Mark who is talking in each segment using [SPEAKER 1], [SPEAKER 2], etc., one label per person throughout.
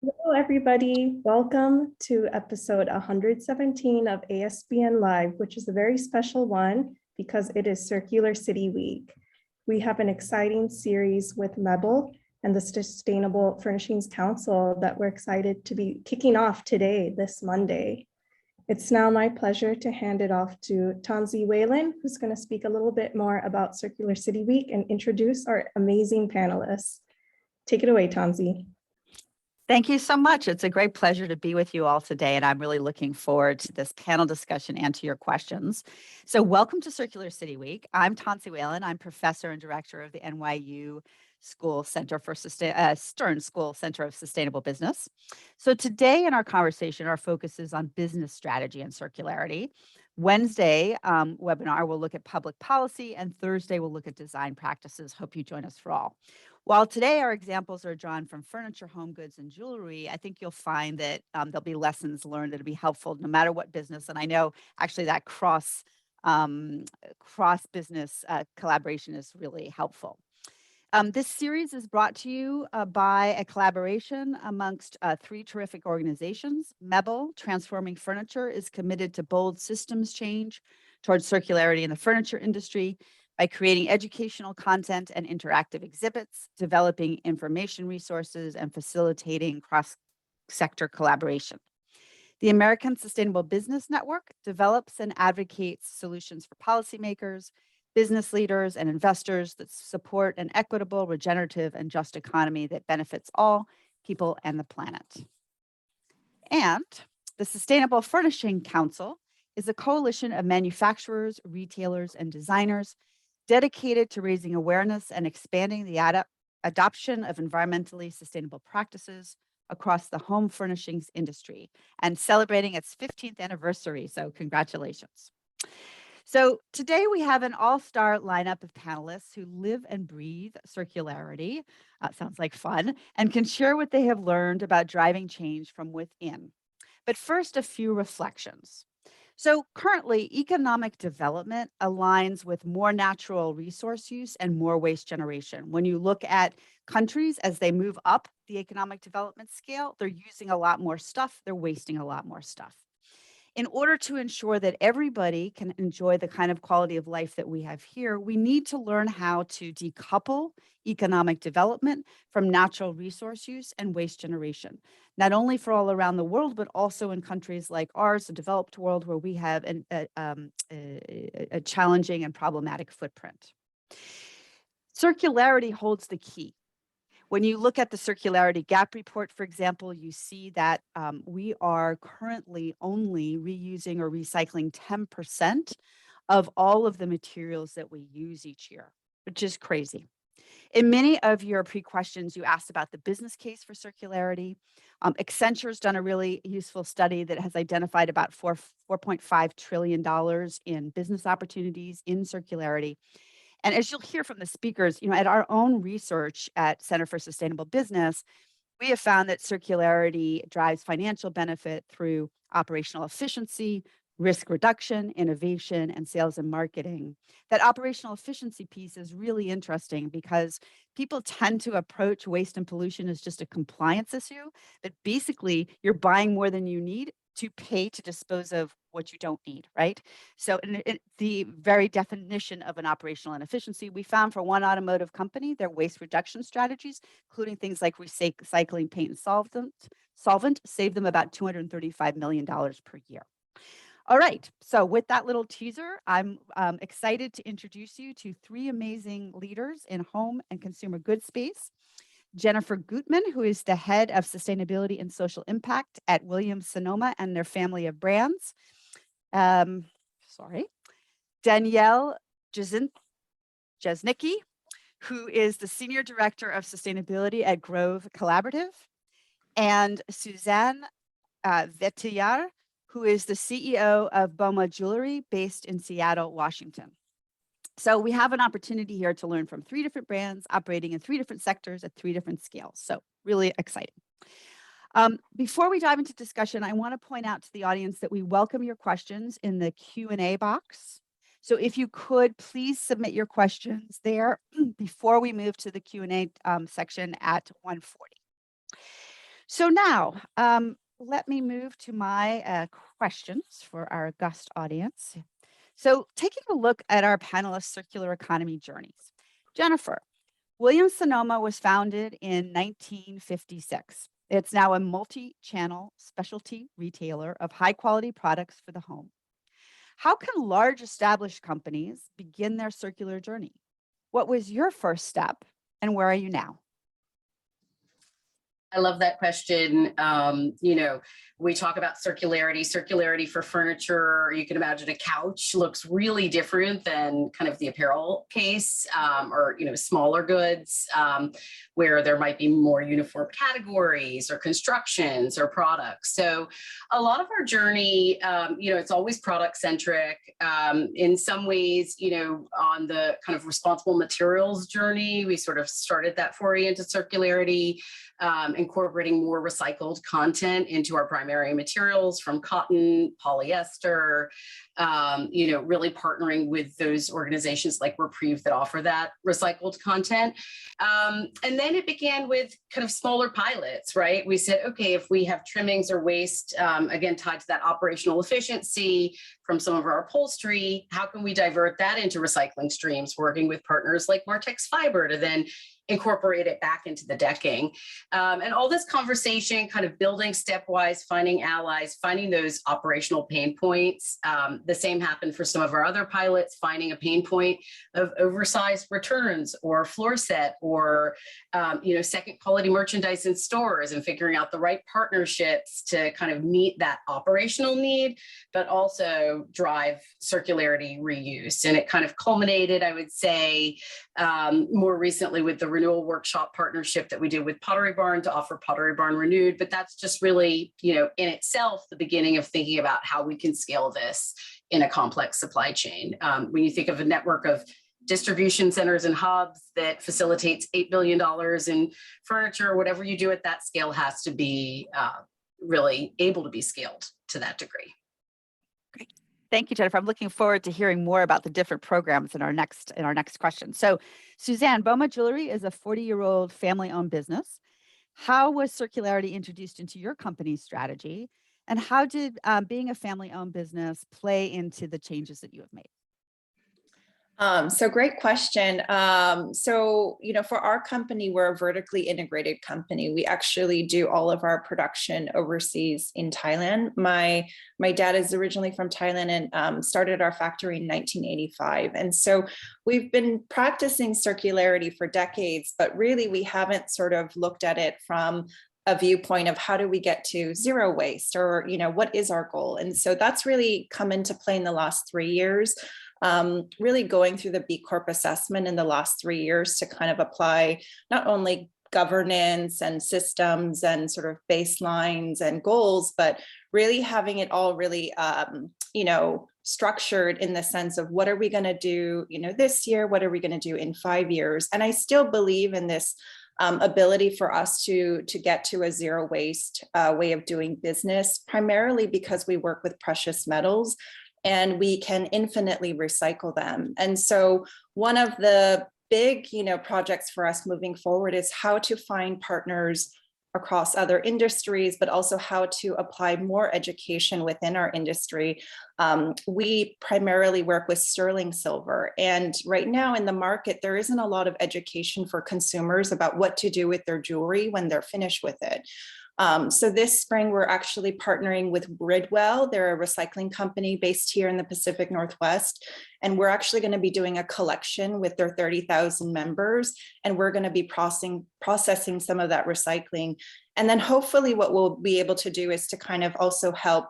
[SPEAKER 1] Hello, everybody. Welcome to episode 117 of ASBN Live, which is a very special one because it is Circular City Week. We have an exciting series with mebl and the Sustainable Furnishings Council that we're excited to be kicking off today, this Monday. It's now my pleasure to hand it off to Tanzi Whalen, who's going to speak a little bit more about Circular City Week and introduce our amazing panelists. Take it away, Tanzi.
[SPEAKER 2] Thank you so much. It's a great pleasure to be with you all today, and I'm really looking forward to this panel discussion and to your questions. So welcome to Circular City Week. I'm Tanzi Whalen. I'm professor and director of the NYU School Center for Stern School Center of Sustainable Business. So today in our conversation, our focus is on business strategy and circularity. Wednesday webinar will look at public policy, and Thursday we'll look at design practices. Hope you join us for all. While today our examples are drawn from furniture, home goods, and jewelry, I think you'll find that there'll be lessons learned that'll be helpful no matter what business. And I know actually that cross business collaboration is really helpful. This series is brought to you by a collaboration amongst three terrific organizations. mebl, Transforming Furniture, is committed to bold systems change towards circularity in the furniture industry by creating educational content and interactive exhibits, developing information resources, and facilitating cross-sector collaboration. The American Sustainable Business Network develops and advocates solutions for policymakers, business leaders, and investors that support an equitable, regenerative, and just economy that benefits all people and the planet. And the Sustainable Furnishings Council is a coalition of manufacturers, retailers, and designers dedicated to raising awareness and expanding the adoption of environmentally sustainable practices across the home furnishings industry and celebrating its 15th anniversary. So congratulations. So today we have an all-star lineup of panelists who live and breathe circularity, sounds like fun, and can share what they have learned about driving change from within. But first, a few reflections. So currently, economic development aligns with more natural resource use and more waste generation. When you look at countries as they move up the economic development scale, they're using a lot more stuff, they're wasting a lot more stuff. In order to ensure that everybody can enjoy the kind of quality of life that we have here, we need to learn how to decouple economic development from natural resource use and waste generation, not only for all around the world, but also in countries like ours, the developed world, where we have a challenging and problematic footprint. Circularity holds the key. When you look at the Circularity Gap Report, for example, you see that we are currently only reusing or recycling 10% of all of the materials that we use each year, which is crazy. In many of your pre-questions, you asked about the business case for circularity. Accenture's done a really useful study that has identified about $4.5 trillion in business opportunities in circularity. And as you'll hear from the speakers, at our own research at Center for Sustainable Business, we have found that circularity drives financial benefit through operational efficiency, risk reduction, innovation, and sales and marketing. That operational efficiency piece is really interesting because people tend to approach waste and pollution as just a compliance issue, that basically you're buying more than you need to pay to dispose of what you don't need, right? So the very definition of an operational inefficiency, we found for one automotive company, their waste reduction strategies, including things like recycling paint and solvent, saved them about $235 million per year. All right, so with that little teaser, I'm excited to introduce you to three amazing leaders in home and consumer goods space. Jennifer Gutman, who is the head of sustainability and social impact at Williams-Sonoma and their family of brands. Danielle Jesnicki, who is the senior director of sustainability at Grove Collaborative, and Suzanne Vetillard, who is the CEO of Boma Jewelry based in Seattle, Washington. So we have an opportunity here to learn from three different brands operating in three different sectors at three different scales. So really exciting. Before we dive into discussion, I want to point out to the audience that we welcome your questions in the Q&A box. So if you could, please submit your questions there before we move to the Q&A section at 1:40. So now, let me move to my questions for our august audience. So taking a look at our panelists' circular economy journeys. Jennifer, Williams-Sonoma was founded in 1956. It's now a multi-channel specialty retailer of high-quality products for the home. How can large established companies begin their circular journey? What was your first step and where are you now?
[SPEAKER 3] I love that question. We talk about circularity for furniture. You can imagine a couch looks really different than kind of the apparel case, or, smaller goods, where there might be more uniform categories or constructions or products. So a lot of our journey, it's always product centric. In some ways, on the kind of responsible materials journey, we sort of started that foray into circularity. Incorporating more recycled content into our primary materials from cotton, polyester, really partnering with those organizations like Reprieve that offer that recycled content. And then it began with kind of smaller pilots, right? We said, okay, if we have trimmings or waste, again, tied to that operational efficiency from some of our upholstery, how can we divert that into recycling streams, working with partners like Martex Fiber to then incorporate it back into the decking. And all this conversation kind of building stepwise, finding allies, finding those operational pain points. The same happened for some of our other pilots, finding a pain point of oversized returns or floor set or, second quality merchandise in stores and figuring out the right partnerships to kind of meet that operational need, but also drive circularity reuse. And it kind of culminated, I would say, more recently with the renewal workshop partnership that we did with Pottery Barn to offer Pottery Barn Renewed. But that's just really, in itself, the beginning of thinking about how we can scale this in a complex supply chain. When you think of a network of distribution centers and hubs that facilitates $8 billion in furniture, whatever you do at that scale has to be really able to be scaled to that degree.
[SPEAKER 2] Great. Thank you, Jennifer. I'm looking forward to hearing more about the different programs in our next question. So, Suzanne, Boma Jewelry is a 40-year-old family-owned business. How was circularity introduced into your company's strategy, and how did being a family-owned business play into the changes that you have made?
[SPEAKER 4] So great question. For our company, we're a vertically integrated company. We actually do all of our production overseas in Thailand. My dad is originally from Thailand and started our factory in 1985. And so we've been practicing circularity for decades, but really we haven't sort of looked at it from a viewpoint of how do we get to zero waste or, what is our goal? And so that's really come into play in the last 3 years. Really going through the B Corp assessment in the last 3 years to kind of apply not only governance and systems and sort of baselines and goals, but really having it all really, structured in the sense of what are we going to do, this year, what are we going to do in 5 years? And I still believe in this ability for us to get to a zero waste way of doing business, primarily because we work with precious metals and we can infinitely recycle them. And so one of the big, projects for us moving forward is how to find partners across other industries, but also how to apply more education within our industry. We primarily work with sterling silver. And right now in the market, there isn't a lot of education for consumers about what to do with their jewelry when they're finished with it. So this spring, we're actually partnering with Bridwell. They're a recycling company based here in the Pacific Northwest. And we're actually going to be doing a collection with their 30,000 members. And we're going to be processing some of that recycling. And then hopefully what we'll be able to do is to kind of also help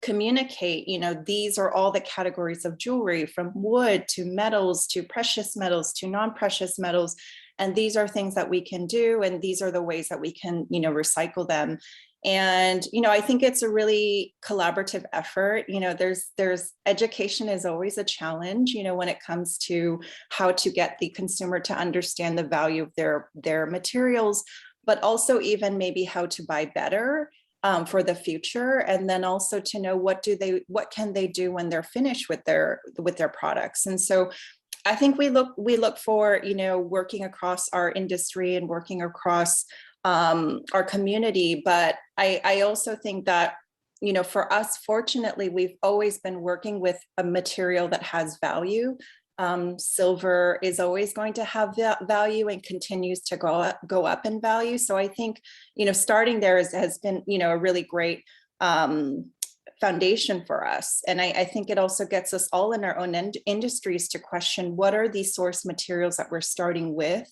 [SPEAKER 4] communicate, these are all the categories of jewelry, from wood to metals to precious metals to non-precious metals. And these are things that we can do, and these are the ways that we can, recycle them. And, I think it's a really collaborative effort. There's education is always a challenge, when it comes to how to get the consumer to understand the value of their materials, but also even maybe how to buy better for the future. And then also to know what can they do when they're finished with their products. And so I think we look for, working across our industry and working across our community. But I also think that, you know, for us, fortunately, we've always been working with a material that has value. Silver is always going to have value and continues to go up in value. So I think, you know, starting there has been, you know, a really great foundation for us. And I think it also gets us all in our own industries to question, what are these source materials that we're starting with,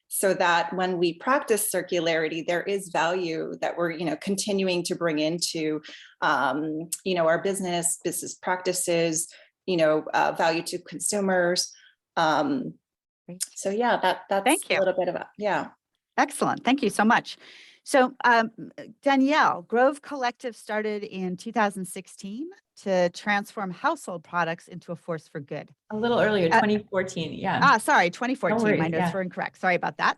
[SPEAKER 4] so that when we practice circularity, there is value that we're, you know, continuing to bring into, you know, our business practices, you know, value to consumers. So yeah, that's
[SPEAKER 2] Thank you.
[SPEAKER 4] a little bit about, yeah.
[SPEAKER 2] Excellent. Thank you so much. So Danielle, Grove Collective started in 2016 to transform household products into a force for good.
[SPEAKER 5] A little earlier, 2014. Yeah.
[SPEAKER 2] Sorry, 2014.
[SPEAKER 5] worries,
[SPEAKER 2] My notes were incorrect. Sorry about that.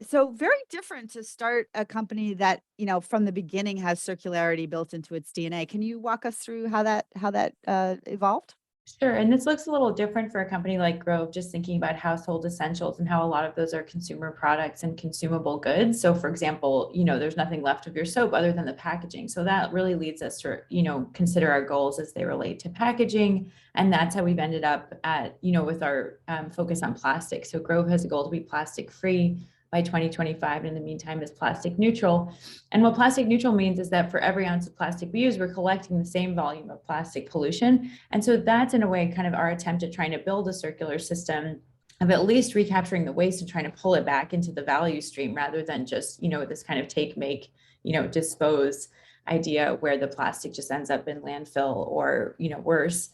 [SPEAKER 2] So very different to start a company that, you know, from the beginning has circularity built into its DNA. Can you walk us through how that evolved?
[SPEAKER 5] Sure. And this looks a little different for a company like Grove, just thinking about household essentials and how a lot of those are consumer products and consumable goods. So for example, you know, there's nothing left of your soap other than the packaging. So that really leads us to, you know, consider our goals as they relate to packaging. And that's how we've ended up at, you know, with our focus on plastic. So Grove has a goal to be plastic free by 2025. And in the meantime, is plastic neutral. And what plastic neutral means is that for every ounce of plastic we use, we're collecting the same volume of plastic pollution. And so that's in a way kind of our attempt at trying to build a circular system of at least recapturing the waste and trying to pull it back into the value stream, rather than just, you know, this kind of take, make, you know, dispose idea where the plastic just ends up in landfill or, you know, worse.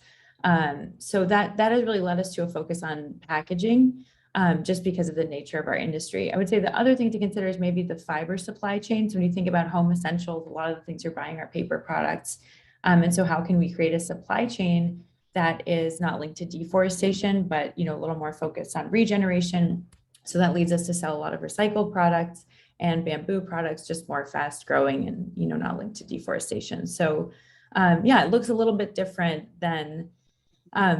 [SPEAKER 5] So that has really led us to a focus on packaging. Just because of the nature of our industry. I would say the other thing to consider is maybe the fiber supply chain. So when you think about home essentials, a lot of the things you're buying are paper products. And so how can we create a supply chain that is not linked to deforestation, but, you know, a little more focused on regeneration. So that leads us to sell a lot of recycled products and bamboo products, just more fast growing and, you know, not linked to deforestation. So yeah, it looks a little bit different than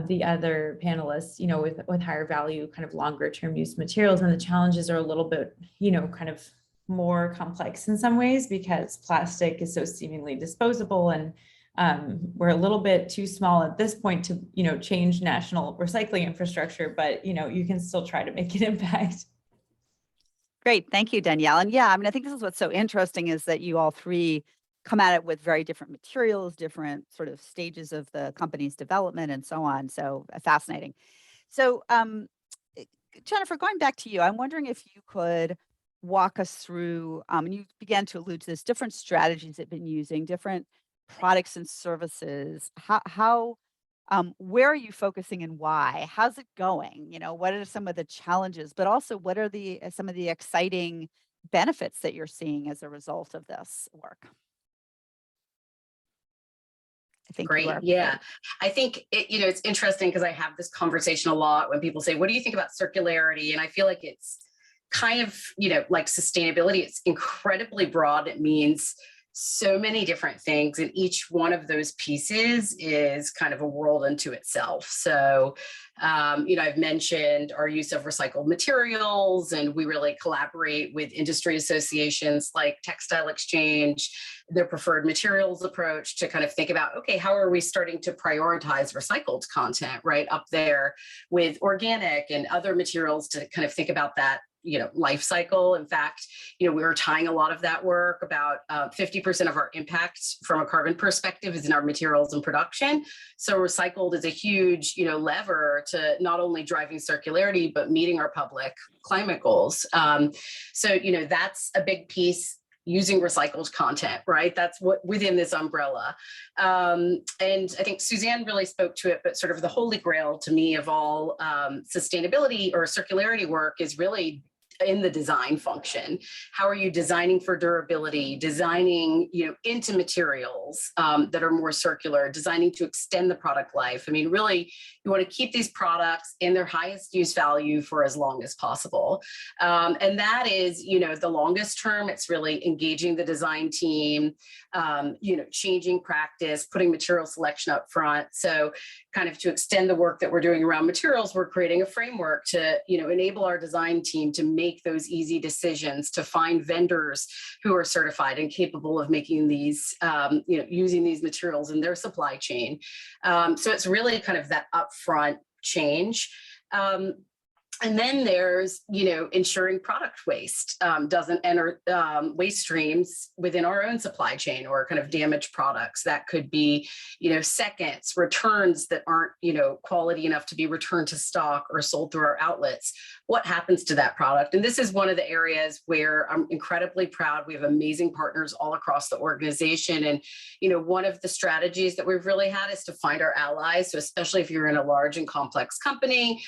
[SPEAKER 5] the other panelists, you know, with higher value, kind of longer term use materials. And the challenges are a little bit, you know, kind of more complex in some ways, because plastic is so seemingly disposable, and we're a little bit too small at this point to, you know, change national recycling infrastructure, but, you know, you can still try to make an impact.
[SPEAKER 2] Great. Thank you, Danielle. And yeah, I mean, I think this is what's so interesting, is that you all three come at it with very different materials, different sort of stages of the company's development and so on. So fascinating. So Jennifer, going back to you, I'm wondering if you could walk us through, and you began to allude to this, different strategies that have been using, different products and services. How where are you focusing and why? How's it going? You know, what are some of the challenges, but also what are some of the exciting benefits that you're seeing as a result of this work? I think
[SPEAKER 3] Great. Yeah. I think you know, it's interesting because I have this conversation a lot when people say, what do you think about circularity? And I feel like it's kind of, you know, like sustainability. It's incredibly broad. It means so many different things, and each one of those pieces is kind of a world unto itself. So, you know, I've mentioned our use of recycled materials, and we really collaborate with industry associations like Textile Exchange, their preferred materials approach, to kind of think about, okay, how are we starting to prioritize recycled content right up there with organic and other materials, to kind of think about that, you know, life cycle. In fact, you know, we were tying a lot of that work. About 50% of our impact from a carbon perspective is in our materials and production. So recycled is a huge, you know, lever to not only driving circularity, but meeting our public climate goals. So, you know, that's a big piece, using recycled content, right? That's what within this umbrella. And I think Suzanne really spoke to it, but sort of the holy grail to me of all sustainability or circularity work is really in the design function. How are you designing for durability, designing, you know, into materials that are more circular, designing to extend the product life? I mean, really, you want to keep these products in their highest use value for as long as possible. And that is, you know, the longest term. It's really engaging the design team, you know, changing practice, putting material selection up front. So kind of to extend the work that we're doing around materials, we're creating a framework to, you know, enable our design team to make make those easy decisions to find vendors who are certified and capable of making these, using these materials in their supply chain. So it's really kind of that upfront change. And then there's, ensuring product waste doesn't enter waste streams within our own supply chain, or kind of damaged products. That could be, seconds, returns that aren't, quality enough to be returned to stock or sold through our outlets. What happens to that product? And this is one of the areas where I'm incredibly proud. We have amazing partners all across the organization. And, one of the strategies that we've really had is to find our allies. So especially if you're in a large and complex company,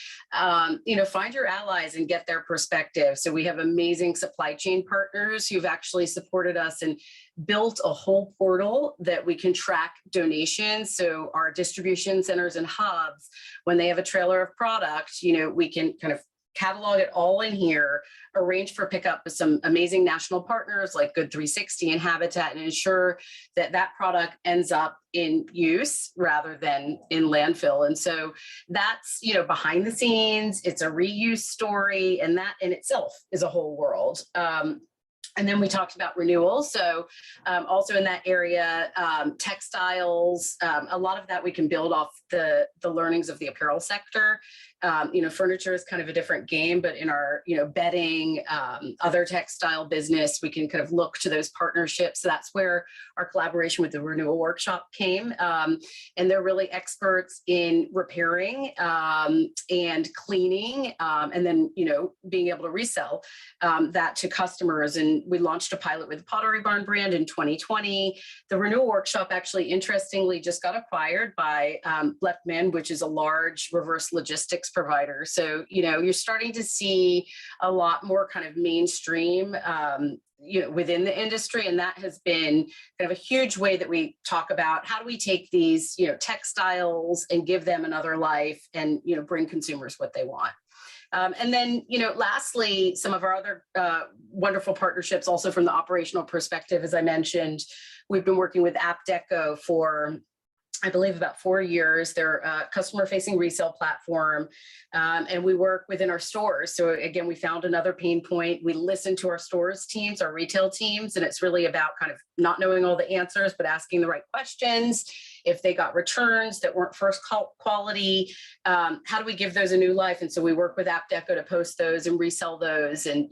[SPEAKER 3] find your allies and get their perspective. So we have amazing supply chain partners who've actually supported us and built a whole portal that we can track donations. So our distribution centers and hubs, when they have a trailer of product, we can kind of catalog it all in here, arrange for pickup with some amazing national partners like Good 360 and Habitat, and ensure that that product ends up in use rather than in landfill. And so that's, behind the scenes, it's a reuse story, and that in itself is a whole world. And then we talked about renewals. So also in that area, textiles, a lot of that we can build off the learnings of the apparel sector. Furniture is kind of a different game, but in our, bedding, other textile business, we can kind of look to those partnerships. So that's where our collaboration with the Renewal Workshop came. And they're really experts in repairing and cleaning, and then, being able to resell that to customers. And we launched a pilot with the Pottery Barn brand in 2020. The Renewal Workshop actually, interestingly, just got acquired by Bleckman, which is a large reverse logistics provider. So, you're starting to see a lot more kind of mainstream, within the industry. And that has been kind of a huge way that we talk about how do we take these, textiles and give them another life and, bring consumers what they want. And then, lastly, some of our other wonderful partnerships also from the operational perspective, as I mentioned, we've been working with AppDeco for, I believe, about 4 years. They're a customer-facing resale platform, and we work within our stores. So again, we found another pain point. We listen to our stores teams, our retail teams, and it's really about kind of not knowing all the answers, but asking the right questions. If they got returns that weren't first quality, how do we give those a new life? And so we work with AppDeco to post those and resell those, and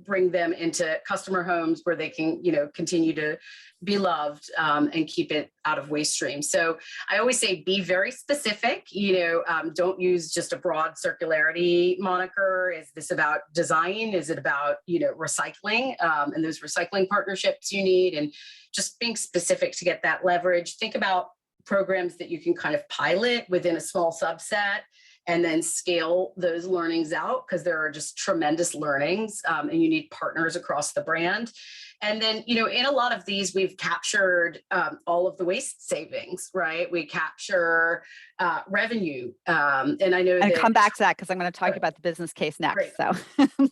[SPEAKER 3] bring them into customer homes where they can continue to be loved and keep it out of waste streams. So I always say be very specific. Don't use just a broad circularity moniker. Is this about design? Is it about recycling and those recycling partnerships you need? And just being specific to get that leverage. Think about programs that you can kind of pilot within a small subset and then scale those learnings out, because there are just tremendous learnings and you need partners across the brand. And then, in a lot of these, we've captured all of the waste savings, right? We capture revenue. And I know
[SPEAKER 2] and come back to that because I'm going to talk about the business case next.
[SPEAKER 3] Great.
[SPEAKER 2] So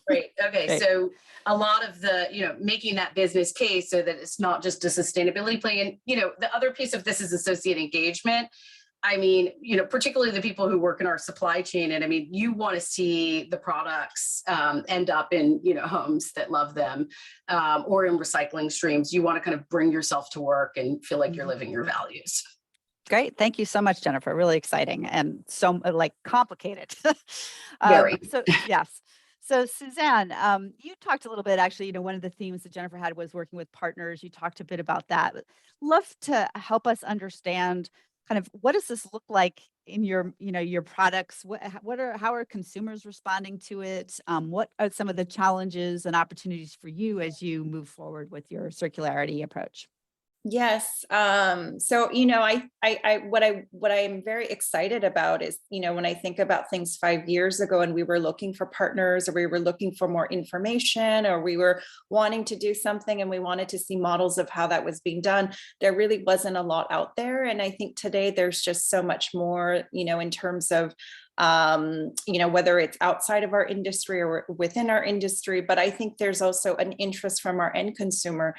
[SPEAKER 3] great. Okay.
[SPEAKER 2] Great.
[SPEAKER 3] So a lot of the, making that business case so that it's not just a sustainability play. And, the other piece of this is associate engagement. I mean, particularly the people who work in our supply chain. And I mean, you want to see the products end up in, homes that love them or in recycling streams. You want to kind of bring yourself to work and feel like you're living your values.
[SPEAKER 2] Great. Thank you so much, Jennifer. Really exciting and so complicated.
[SPEAKER 3] Very.
[SPEAKER 2] So yes. So Suzanne, you talked a little bit, actually, one of the themes that Jennifer had was working with partners. You talked a bit about that. Love to help us understand kind of what does this look like in your, your products? How are consumers responding to it? What are some of the challenges and opportunities for you as you move forward with your circularity approach?
[SPEAKER 4] Yes. So, what I'm very excited about is, when I think about things 5 years ago and we were looking for partners, or we were looking for more information, or we were wanting to do something and we wanted to see models of how that was being done, there really wasn't a lot out there. And I think today there's just so much more, in terms of whether it's outside of our industry or within our industry, but I think there's also an interest from our end consumer.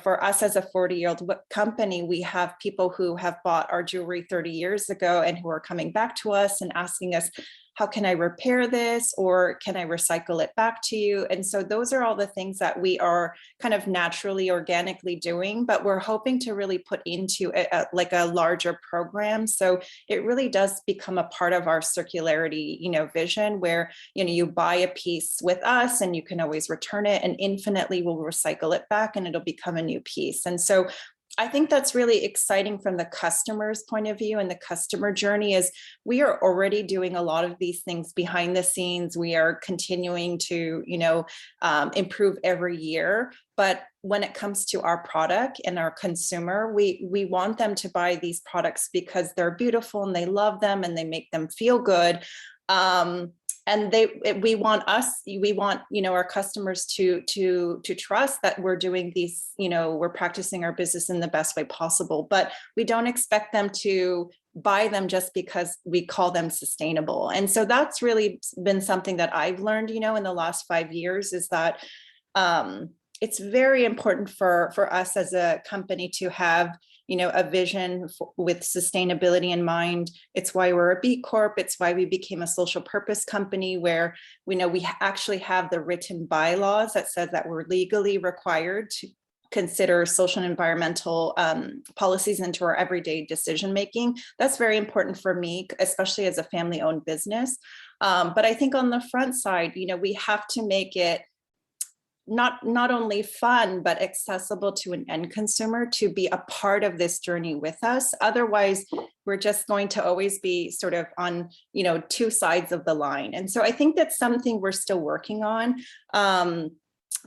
[SPEAKER 4] For us as a 40-year-old company, we have people who have bought our jewelry 30 years ago and who are coming back to us and asking us, how can I repair this, or can I recycle it back to you? And so those are all the things that we are kind of naturally, organically doing, but we're hoping to really put into like a larger program. So it really does become a part of our circularity, vision, where, you buy a piece with us and you can always return it, and infinitely we'll recycle it back and it'll become a new piece. And so I think that's really exciting from the customer's point of view, and the customer journey is we are already doing a lot of these things behind the scenes. We are continuing to, improve every year. But when it comes to our product and our consumer, we want them to buy these products because they're beautiful and they love them and they make them feel good. And we want our customers to trust that we're doing these, we're practicing our business in the best way possible, but we don't expect them to buy them just because we call them sustainable. And so that's really been something that I've learned, in the last 5 years, is that it's very important for us as a company to have, a vision with sustainability in mind. It's why we're a B Corp. It's why we became a social purpose company, where we actually have the written bylaws that says that we're legally required to consider social and environmental policies into our everyday decision making. That's very important for me, especially as a family-owned business. But I think on the front side, we have to make it not only fun, but accessible to an end consumer to be a part of this journey with us. Otherwise, we're just going to always be sort of on, two sides of the line. And so I think that's something we're still working on.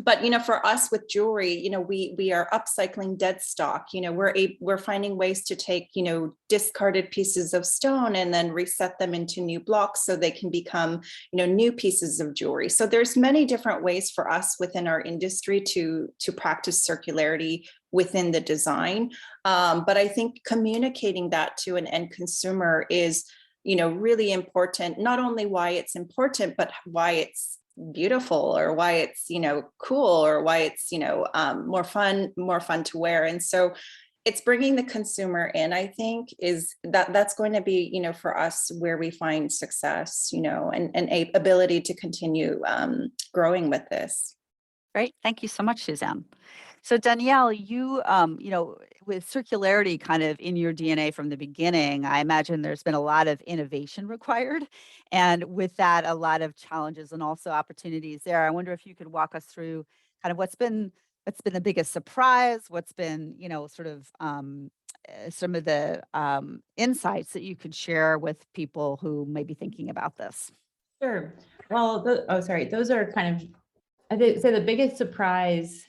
[SPEAKER 4] But, for us with jewelry, we are upcycling dead stock. We're finding ways to take, discarded pieces of stone and then reset them into new blocks so they can become, new pieces of jewelry. So there's many different ways for us within our industry to practice circularity within the design. But I think communicating that to an end consumer is, really important. Not only why it's important, but why it's beautiful, or why it's cool, or why it's more fun to wear. And so it's bringing the consumer in, I think, is that's going to be for us where we find success, and a ability to continue growing with this.
[SPEAKER 2] Great. Thank you so much, Suzanne. So Danielle, you, with circularity kind of in your DNA from the beginning, I imagine there's been a lot of innovation required. And with that, a lot of challenges and also opportunities there. I wonder if you could walk us through kind of what's been the biggest surprise, what's been, sort of some of the insights that you could share with people who may be thinking about this.
[SPEAKER 5] Sure. Well, those are kind of, I think, say the biggest surprise.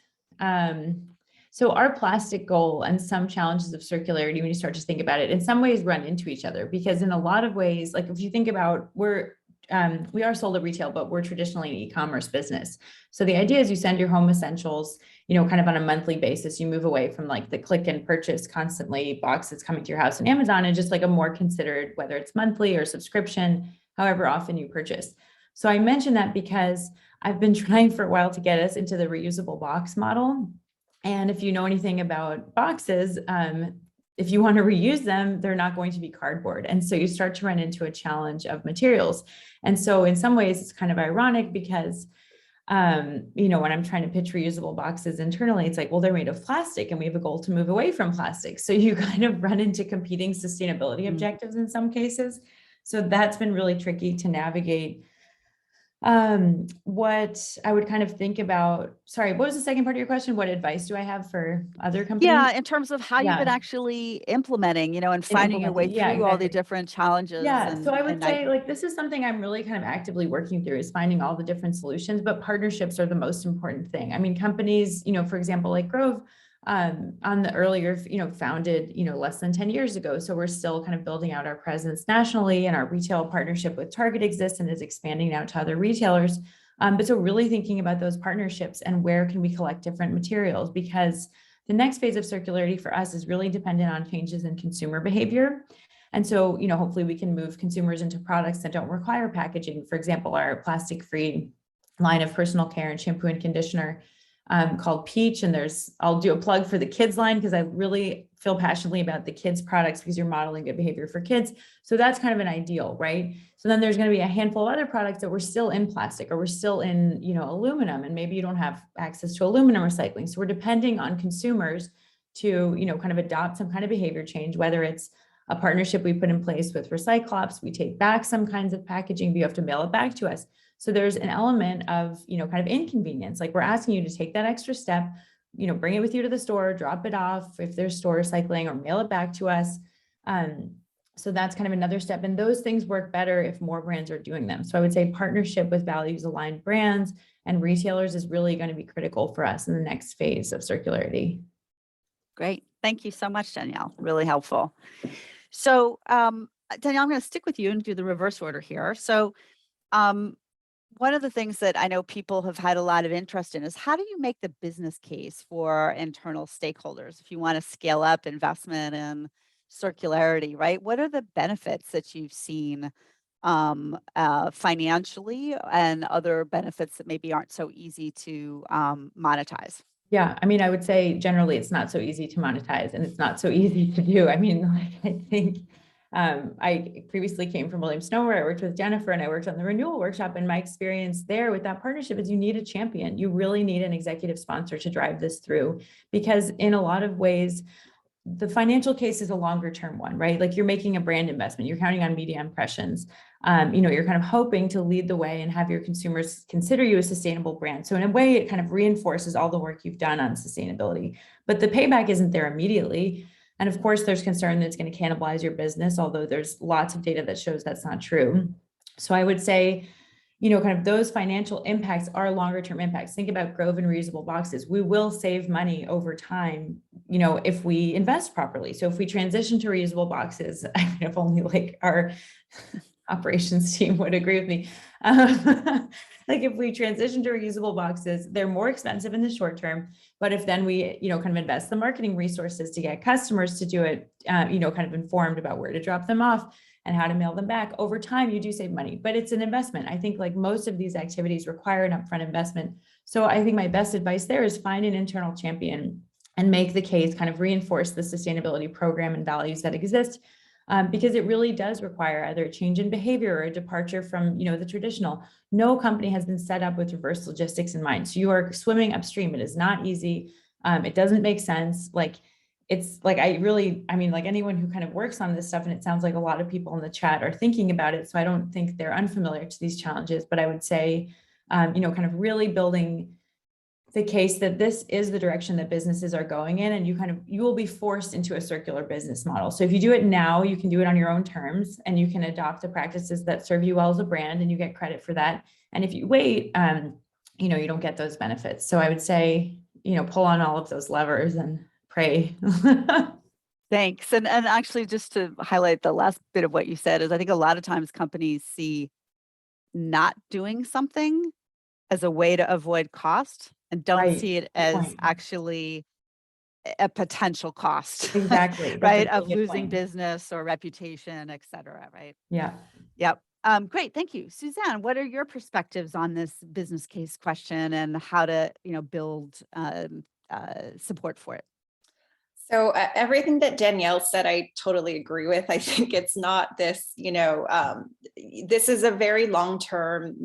[SPEAKER 5] So our plastic goal and some challenges of circularity, when you start to think about it, in some ways run into each other, because in a lot of ways, like if you think about, we are sold at retail, but we're traditionally an e-commerce business. So the idea is you send your home essentials, kind of on a monthly basis. You move away from like the click and purchase constantly boxes coming to your house on Amazon, and just like a more considered, whether it's monthly or subscription, however often you purchase. So I mention that because I've been trying for a while to get us into the reusable box model. And if you know anything about boxes, if you want to reuse them, they're not going to be cardboard. And so you start to run into a challenge of materials. And so in some ways, it's kind of ironic because, when I'm trying to pitch reusable boxes internally, it's like, well, they're made of plastic and we have a goal to move away from plastic. So you kind of run into competing sustainability objectives in some cases. So that's been really tricky to navigate. What I would kind of think about, sorry, what was the second part of your question? What advice do I have for other companies?
[SPEAKER 2] Yeah, in terms of how you've been actually implementing, and finding your way through all the different challenges.
[SPEAKER 5] Yeah, so I would say like, this is something I'm really kind of actively working through, is finding all the different solutions, but partnerships are the most important thing. I mean, companies, for example, like Grove, on the earlier, founded, less than 10 years ago. So we're still kind of building out our presence nationally, and our retail partnership with Target exists and is expanding out to other retailers. But so really thinking about those partnerships and where can we collect different materials, because the next phase of circularity for us is really dependent on changes in consumer behavior. And so, hopefully we can move consumers into products that don't require packaging. For example, our plastic-free line of personal care and shampoo and conditioner called Peach. And I'll do a plug for the kids line because I really feel passionately about the kids products because you're modeling good behavior for kids. So that's kind of an ideal, right? So then there's going to be a handful of other products that we're still in plastic or we're still in, aluminum, and maybe you don't have access to aluminum recycling. So we're depending on consumers to, kind of adopt some kind of behavior change, whether it's a partnership we put in place with Recyclops, we take back some kinds of packaging, but you have to mail it back to us. So there's an element of, kind of inconvenience. Like we're asking you to take that extra step, bring it with you to the store, drop it off if there's store recycling, or mail it back to us. So that's kind of another step. And those things work better if more brands are doing them. So I would say partnership with values aligned brands and retailers is really going to be critical for us in the next phase of circularity.
[SPEAKER 2] Great. Thank you so much, Danielle. Really helpful. So, Danielle, I'm going to stick with you and do the reverse order here. So, one of the things that I know people have had a lot of interest in is how do you make the business case for internal stakeholders if you want to scale up investment in circularity, right? What are the benefits that you've seen financially and other benefits that maybe aren't so easy to monetize?
[SPEAKER 5] Yeah, I mean, I would say generally it's not so easy to monetize and it's not so easy to do. I mean, I think I previously came from Williams Snow, where I worked with Jennifer and I worked on the renewal workshop, and my experience there with that partnership is you need a champion. You really need an executive sponsor to drive this through, because in a lot of ways, the financial case is a longer term one, right? Like you're making a brand investment, you're counting on media impressions. You're kind of hoping to lead the way and have your consumers consider you a sustainable brand. So in a way, it kind of reinforces all the work you've done on sustainability, but the payback isn't there immediately. And of course, there's concern that it's going to cannibalize your business, although there's lots of data that shows that's not true. So I would say, kind of those financial impacts are longer term impacts. Think about Grove and reusable boxes. We will save money over time, if we invest properly. So if we transition to reusable boxes, I mean, if only like our operations team would agree with me. Like if we transition to reusable boxes, they're more expensive in the short term. But if then we, kind of invest the marketing resources to get customers to do it, kind of informed about where to drop them off and how to mail them back, over time, you do save money, but it's an investment. I think like most of these activities require an upfront investment. So I think my best advice there is find an internal champion and make the case, kind of reinforce the sustainability program and values that exist. Because it really does require either a change in behavior or a departure from, the traditional. No company has been set up with reverse logistics in mind. So you are swimming upstream. It is not easy. It doesn't make sense. Like it's like, like anyone who kind of works on this stuff, and it sounds like a lot of people in the chat are thinking about it. So I don't think they're unfamiliar to these challenges, but I would say, kind of really building the case that this is the direction that businesses are going in, and you will be forced into a circular business model. So if you do it now, you can do it on your own terms and you can adopt the practices that serve you well as a brand and you get credit for that. And if you wait, you don't get those benefits. So I would say, pull on all of those levers and pray.
[SPEAKER 2] Thanks. And actually, just to highlight the last bit of what you said is I think a lot of times companies see not doing something as a way to avoid cost and don't see it as actually a potential cost.
[SPEAKER 5] Exactly.
[SPEAKER 2] Right. Of losing business or reputation, et cetera. Right.
[SPEAKER 5] Yeah.
[SPEAKER 2] Yep. Great. Thank you. Suzanne, what are your perspectives on this business case question and how to, build support for it?
[SPEAKER 4] So everything that Danielle said, I totally agree with. I think it's not this, this is a very long-term,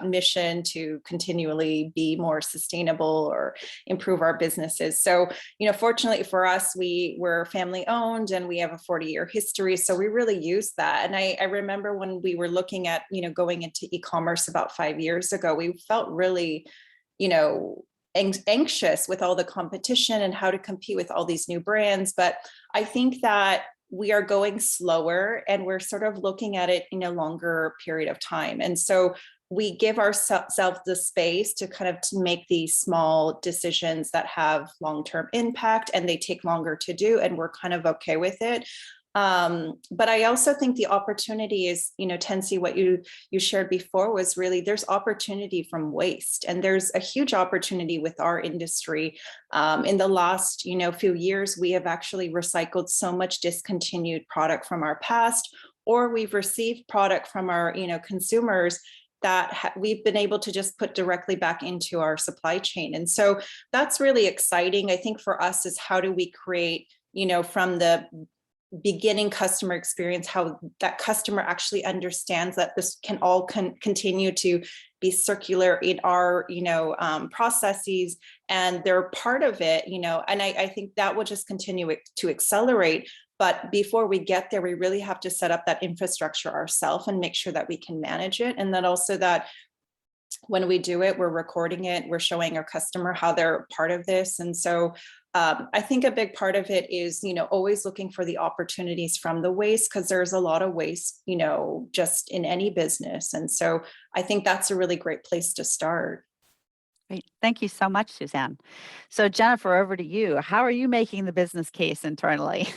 [SPEAKER 4] mission to continually be more sustainable or improve our businesses. So, fortunately for us, we were family owned and we have a 40-year history. So we really use that. And I remember when we were looking at, going into e-commerce about 5 years ago, we felt really, anxious with all the competition and how to compete with all these new brands. But I think that we are going slower and we're sort of looking at it in a longer period of time. And so we give ourselves the space to kind of to make these small decisions that have long-term impact and they take longer to do. And we're kind of okay with it. But I also think the opportunity is, Tensi, what you shared before was really there's opportunity from waste, and there's a huge opportunity with our industry. In the last, few years, we have actually recycled so much discontinued product from our past, or we've received product from our, consumers that we've been able to just put directly back into our supply chain. And so that's really exciting. I think for us is how do we create, from the beginning customer experience, how that customer actually understands that this can all continue to be circular in our, processes, and they're part of it, and I think that will just continue to accelerate. But before we get there, we really have to set up that infrastructure ourselves and make sure that we can manage it. And then also that when we do it, we're recording it, we're showing our customer how they're part of this. And so I think a big part of it is, always looking for the opportunities from the waste, because there's a lot of waste, just in any business. And so I think that's a really great place to start.
[SPEAKER 2] Great. Thank you so much, Suzanne. So Jennifer, over to you. How are you making the business case internally?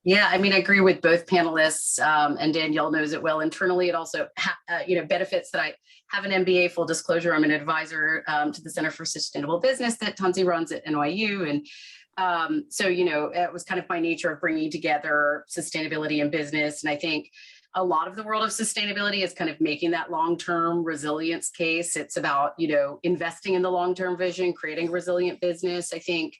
[SPEAKER 3] Yeah, I mean, I agree with both panelists, and Danielle knows it well. Internally, it also benefits that I have an MBA. Full disclosure, I'm an advisor to the Center for Sustainable Business that Tansi runs at NYU, and so it was kind of my nature of bringing together sustainability and business. And I think a lot of the world of sustainability is kind of making that long-term resilience case. It's about investing in the long-term vision, creating a resilient business. I think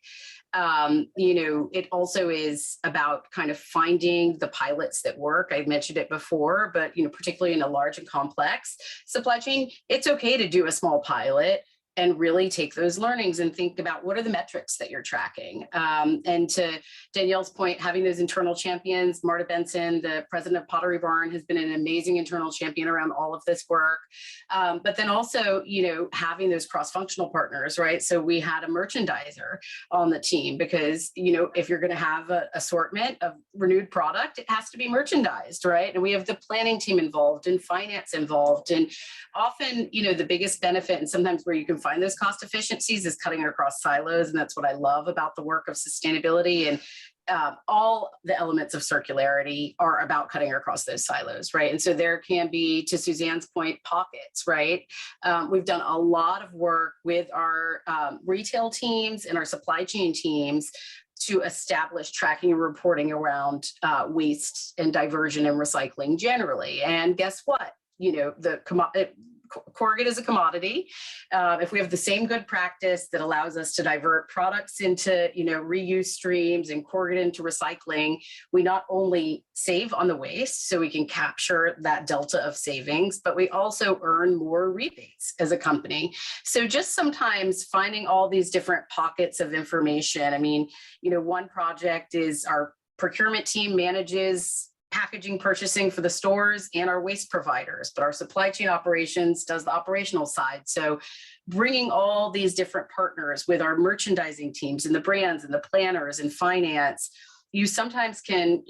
[SPEAKER 3] it also is about kind of finding the pilots that work. I mentioned it before, but particularly in a large and complex supply chain, it's okay to do a small pilot and really take those learnings and think about what are the metrics that you're tracking. And to Danielle's point, having those internal champions, Marta Benson, the president of Pottery Barn, has been an amazing internal champion around all of this work. But then also, having those cross-functional partners, right? So we had a merchandiser on the team because, if you're going to have an assortment of renewed product, it has to be merchandised, right? And we have the planning team involved and finance involved. And often, the biggest benefit, and sometimes where you can find those cost efficiencies, is cutting across silos. And that's what I love about the work of sustainability. And all the elements of circularity are about cutting across those silos, right? And so there can be, to Suzanne's point, pockets, right? We've done a lot of work with our retail teams and our supply chain teams to establish tracking and reporting around waste and diversion and recycling generally. And guess what? Corrugate is a commodity. If we have the same good practice that allows us to divert products into, reuse streams and corrugate into recycling, we not only save on the waste, so we can capture that delta of savings, but we also earn more rebates as a company. So just sometimes finding all these different pockets of information. I mean, one project is our procurement team manages packaging purchasing for the stores and our waste providers, but our supply chain operations does the operational side. So bringing all these different partners with our merchandising teams and the brands and the planners and finance, you sometimes can,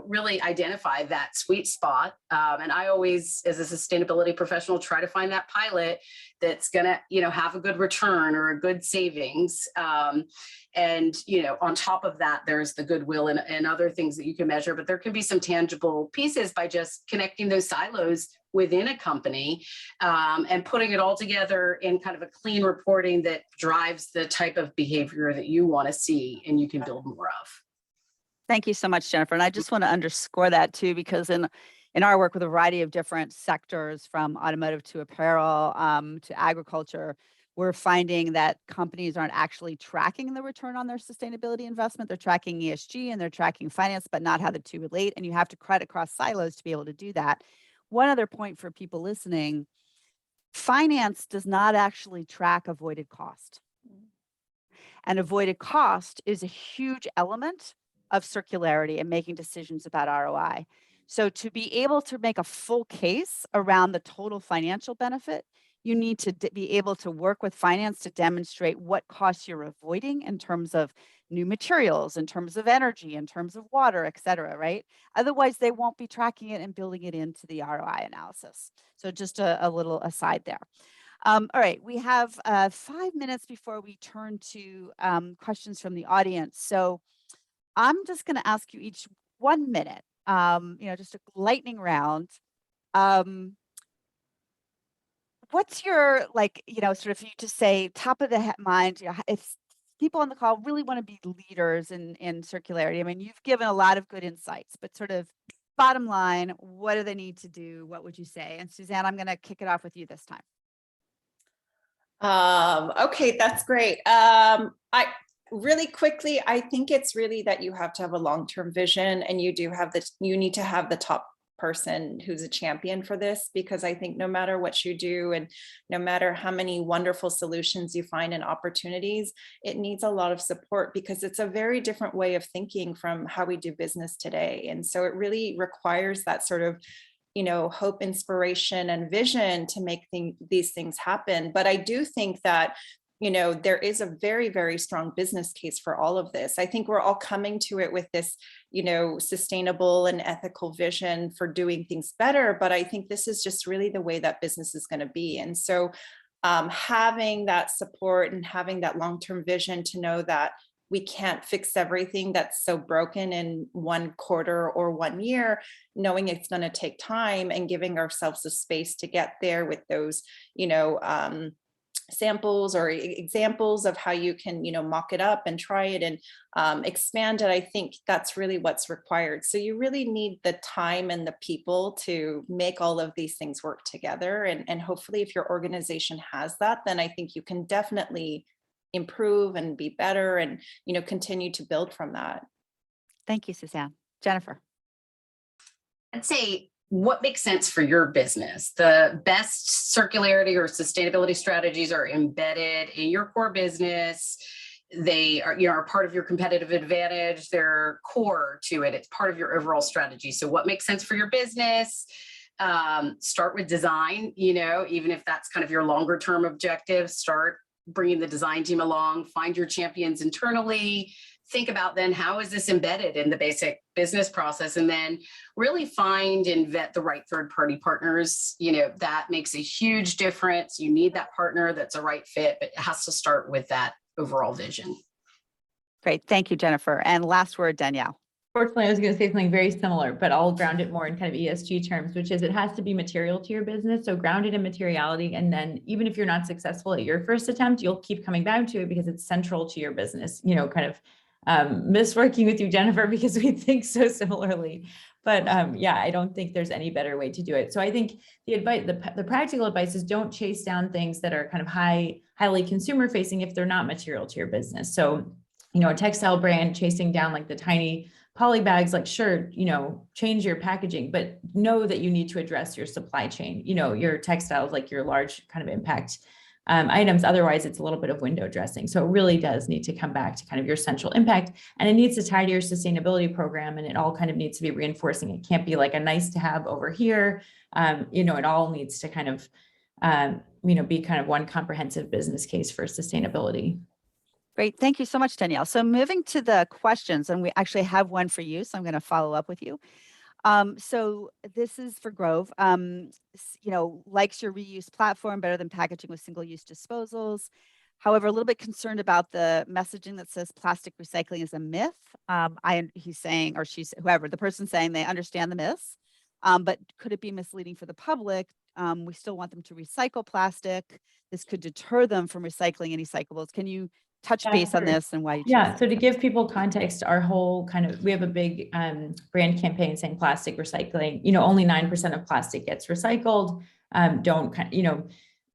[SPEAKER 3] really identify that sweet spot. And I always, as a sustainability professional, try to find that pilot that's going to, have a good return or a good savings. And, on top of that, there's the goodwill and other things that you can measure, but there can be some tangible pieces by just connecting those silos within a company and putting it all together in kind of a clean reporting that drives the type of behavior that you want to see and you can build more of.
[SPEAKER 2] Thank you so much, Jennifer. And I just want to underscore that too, because in our work with a variety of different sectors, from automotive to apparel to agriculture, we're finding that companies aren't actually tracking the return on their sustainability investment. They're tracking ESG and they're tracking finance, but not how the two relate. And you have to cut across silos to be able to do that. One other point for people listening, finance does not actually track avoided cost. And avoided cost is a huge element of circularity and making decisions about ROI. So to be able to make a full case around the total financial benefit, you need to be able to work with finance to demonstrate what costs you're avoiding in terms of new materials, in terms of energy, in terms of water, et cetera, right? Otherwise, they won't be tracking it and building it into the ROI analysis. So just a little aside there. All right, we have 5 minutes before we turn to questions from the audience. So I'm just going to ask you each 1 minute, just a lightning round. What's your, sort of, you just say top of the mind, if people on the call really want to be leaders in circularity, I mean, you've given a lot of good insights, but sort of bottom line, what do they need to do? What would you say? And Suzanne, I'm going to kick it off with you this time.
[SPEAKER 4] Okay, that's great. I really quickly, I think it's really that you have to have a long-term vision, and you need to have the top person who's a champion for this, because I think no matter what you do and no matter how many wonderful solutions you find and opportunities, it needs a lot of support, because it's a very different way of thinking from how we do business today. And so it really requires that sort of hope, inspiration, and vision to make these things happen. But I do think that there is a very, very strong business case for all of this. I think we're all coming to it with this, sustainable and ethical vision for doing things better. But I think this is just really the way that business is going to be. And so having that support and having that long-term vision to know that we can't fix everything that's so broken in 1 quarter or 1 year, knowing it's going to take time, and giving ourselves the space to get there with those, samples or examples of how you can, mock it up and try it and expand it. I think that's really what's required. So you really need the time and the people to make all of these things work together. And hopefully if your organization has that, then I think you can definitely improve and be better and, continue to build from that.
[SPEAKER 2] Thank you, Suzanne. Jennifer.
[SPEAKER 3] I'd say, what makes sense for your business? The best circularity or sustainability strategies are embedded in your core business. They are, are part of your competitive advantage. They're core to it. It's part of your overall strategy. So what makes sense for your business? Start with design, even if that's kind of your longer term objective. Start bringing the design team along, find your champions internally, think about then how is this embedded in the basic business process, and then really find and vet the right third-party partners. That makes a huge difference. You need that partner that's a right fit, but it has to start with that overall vision.
[SPEAKER 2] Great. Thank you, Jennifer. And last word, Danielle.
[SPEAKER 5] Fortunately, I was going to say something very similar, but I'll ground it more in kind of ESG terms, which is it has to be material to your business. So grounded in materiality. And then even if you're not successful at your first attempt, you'll keep coming back to it because it's central to your business. Kind of miss working with you, Jennifer, because we think so similarly. But yeah, I don't think there's any better way to do it. So I think the advice, the practical advice is don't chase down things that are kind of highly consumer facing if they're not material to your business. So, a textile brand chasing down like the tiny poly bags, like sure, change your packaging, but know that you need to address your supply chain, your textiles, like your large kind of impact items. Otherwise, it's a little bit of window dressing. So it really does need to come back to kind of your central impact, and it needs to tie to your sustainability program, and it all kind of needs to be reinforcing. It can't be like a nice to have over here. It all needs to kind of, be kind of one comprehensive business case for sustainability.
[SPEAKER 2] Great. Thank you so much, Danielle. So moving to the questions, and we actually have one for you, so I'm going to follow up with you. So this is for Grove. Likes your reuse platform better than packaging with single-use disposals. However, a little bit concerned about the messaging that says plastic recycling is a myth. He's saying, or she's, whoever, the person saying they understand the myths, but could it be misleading for the public? We still want them to recycle plastic. This could deter them from recycling any recyclables. Can you touch base on this and why you chose
[SPEAKER 5] So to give people context, our whole we have a big brand campaign saying plastic recycling, only 9% of plastic gets recycled.